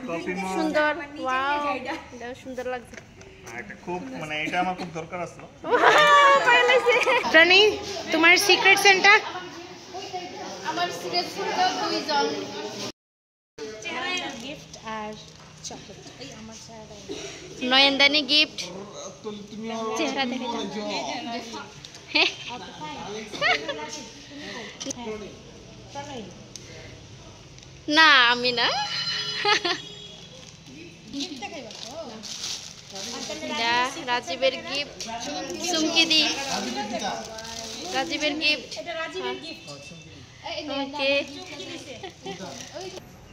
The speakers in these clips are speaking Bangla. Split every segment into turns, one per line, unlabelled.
কফি মগ
সুন্দর ওয়াও এটা সুন্দর লাগছে
এটা খুব মানে এটা আমার খুব দরকার আছে
পাইলাইছে রানী তোমার সিক্রেট সেন্টা আমার সিক্রেট সেন্টা দুইজন গিফট আর চকলেট এই আমার চেহারা নয়নদানি গিফট চেহারা দেখে না আমি না রাজীবের গিফট চুমকি দি রাজীবের গিফট ওকে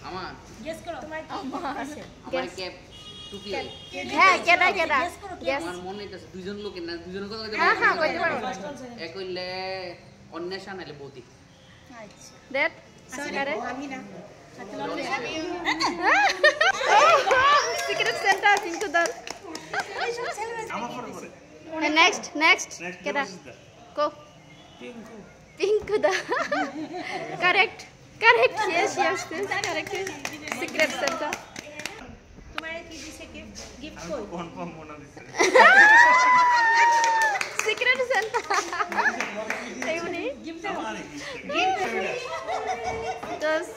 আমার
গেস করো তোমার
আমার ক্যাপ টুপি
হ্যাঁ কেডা কেডা গেস
আমার মনে হইতাছে দুইজন লোক না দুইজনের কথা কইতে
হ্যাঁ হ্যাঁ কইতে পারো
এক কইলে অন্বেষা নাইলে বৌদি
আচ্ছা দ্যাট সরি আমি না সিক্রেট সেন্টার পিঙ্কু দল নেক্সট কেডা কো পিঙ্কু দা correct yes correct secret Santa তোমারে কি দিছে গিফট কই
কনফার্ম মনে দিছে
সিক্রেট সেন্টার এইনি গিফট দস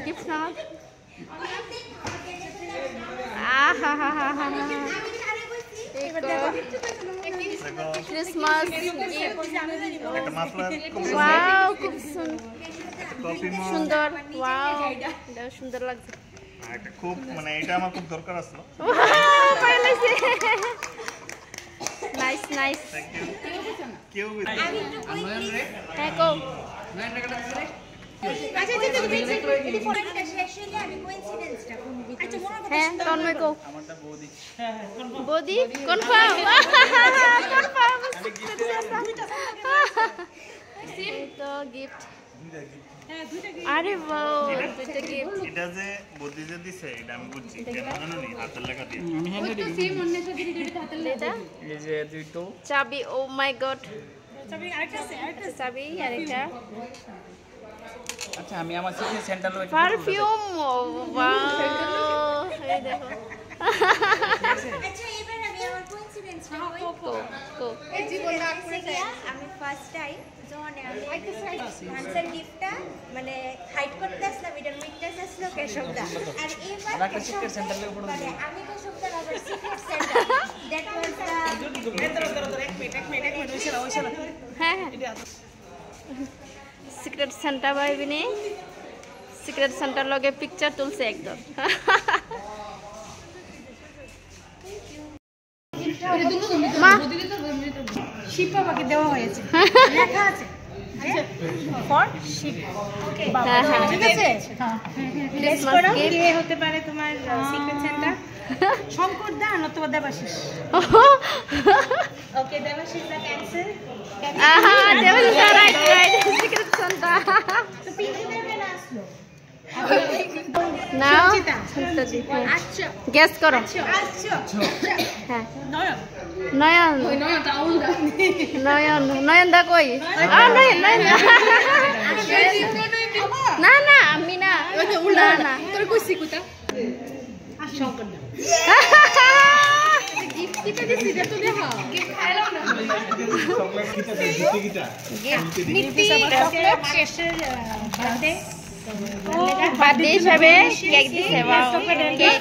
গিফট না আহা হা হা হা ক্রিসমাস
একটা মাফলার
ওয়াও খুব
কফি মগ
সুন্দর ওয়াও এটা সুন্দর লাগছে
এটা খুব মানে এটা আমার খুব দরকার আছে
পাইলাইছে নাইস
থ্যাংক ইউ কেউ
হ্যাঁ কো হ্যাঁ তন্ময় কো বৌদি কনফার্ম তো গিফট আরে বাও দুইটা গিফট
এটা যে বৌদি যে দিছে এটা আমি বুঝছি কেন জানো নি হাতের লেখা দিয়ে
আমি হ্যান্ডে দিই
সেম অন্য সাথে যেটা হাতে লেখা
এই যে দুটো
চাবি ও মাই গড চাবি আরেকটা
আচ্ছা আমি আমার সিক্রেট সেন্টার লই
পারফিউম ওয়াও এই দেখো
আচ্ছা এবার আমি আমার কোইন্সিডেন্সটা কই
কো
এই জীবনটা আমি ফার্স্ট টাইম যখন আনসার গিফটটা মানে হাইড করতে আসলাম এটার উইকনেস আসলো কেশবদা আর এবার
একটা সিক্রেট সেন্টার লই পড়ো
মানে আমি কেশবদার আবার সিক্রেট সেন্টার দ্যাট ওয়াজ
হ্যাঁ সিক্রেট সেন্টার ভাইবিনি সিক্রেট সেন্টার লগে পিকচার তুলছে একদম মা
শিপা বাকি দেওয়া হয়েছে লেখা আছে ফর শিপ ওকে ঠিক আছে গেস করো কে হতে পারে তোমার সিক্রেট সেন্টার শঙ্কর দা নতুবা দেবাশিস ওকে দেবাশিস দা ক্যান্সেল
আহা দেবাশিস রাইট সিক্রেট সেন্টার
তো পিঙ্কি দেবে না আসলো
না
আচ্ছা
গেস করো
আচ্ছা
হ্যাঁ
নয়ন
নয়ন নয়ন দা কই নয়ন না না আমি না না
তোর কইছি কুতা শঙ্কর দা গিফট দিতে দিছি দে তো দেখা গিফট খাইলো না নিতি চকলেট শেষের বার্থডে
বার্থডে হিসাবে কেক দিছে ওয়াও কেক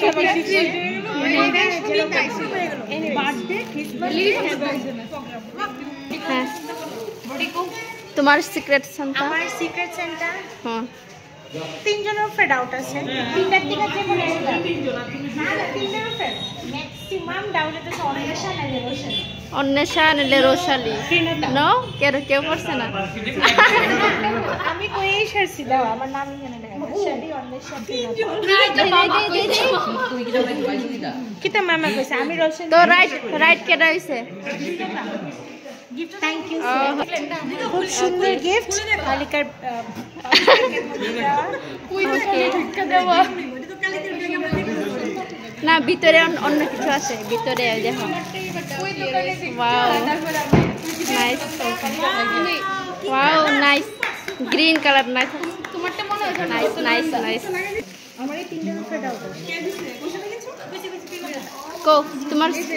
বার্থডে
হ্যাঁ তোমার সিক্রেট সেন্টার
আমার সিক্রেট সেন্টার
হুম
তিনজনের উপরে ডাউট আছে তিনটার দিকে যে কোনো একটা তিনজনের উপরে ম্যাক্সিমাম ডাউট আছে অন্বেষা না রোশালি
অন্বেষা নিলে রোশালি নো কেউ করছে না
আমি কই শেরছি দাও আমার নাম এখানে লেখা রোশালি অন্বেষা কিতা মামা কইছে আমি রোশালি
তো রাইট কেডা হইছে
গিফট থ্যাংক ইউ খুব সুন্দর গিফট কালিকার
না ভিতরে অন্য কিছু আছে ভিতরে দেখো wow nice wow nice green colour nice তোমারটা মনে হয় নাইস
তিনটে ফেড আউট
কো তোমার
this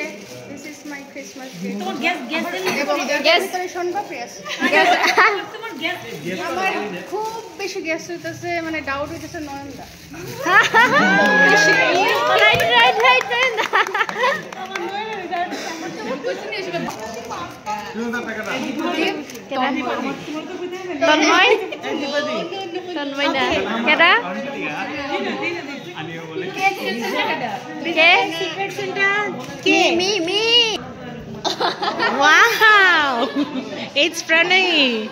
is my Christmas gift তোমার গ্যাস শোনবা প্রিয়াস তোমার গ্যাস আমার খুব বেশি গ্যাস হইতাছে মানে ডাউট হইতাছে নয়নদা
রাইট
আমার নয়ন রেজাল্ট আমার তো কোশ্চেন এসবে
তন্ময় না কেডা কে
secret Santa
me
Wow! It's Pranay.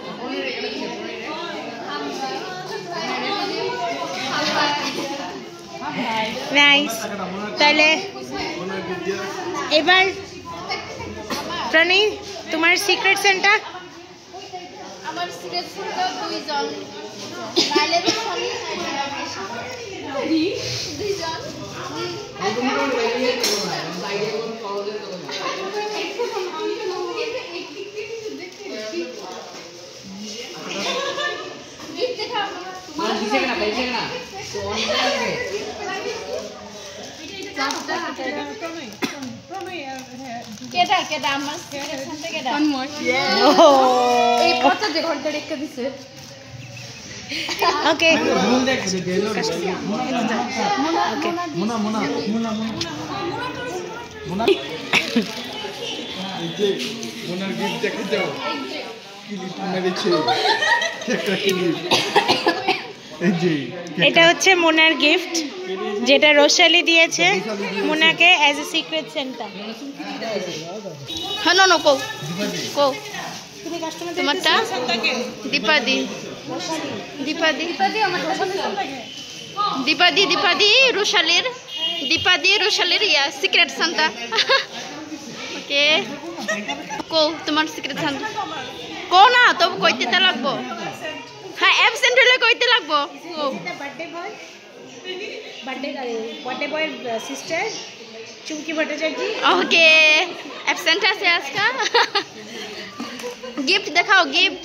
Nice. তাহলে এবার প্রণয় তোমার সিক্রেট সেন্টার
আমার সিক্রেট সেন্টার দুইজন বাইলের স্বামী দুইজন কেডা কেডা আমার সিক্রেট সেন্টার কেডা এই পচা যে ঘন্টা রেখে দিছে
ওকে এটা হচ্ছে মোনার গিফট যেটা রোশালি দিয়েছে মোনাকে অ্যাজ এ সিক্রেট সেন্টার
হ্যাঁ নো কো কো তোমারটা দীপাদি রোশালির ইয়া সিক্রেট সান্তা ওকে কো তোমার সিক্রেট সান্তা কো না তবু কইতে তা লাগবো হ্যাঁ অ্যাবসেন্ট হলে কইতে লাগবো
বার্থডে বয় সিস্টার চুমকি ভট্টাচার্য
ওকে অ্যাবসেন্ট আছে আজকে गिफ्ट दिखाओ गिफ्ट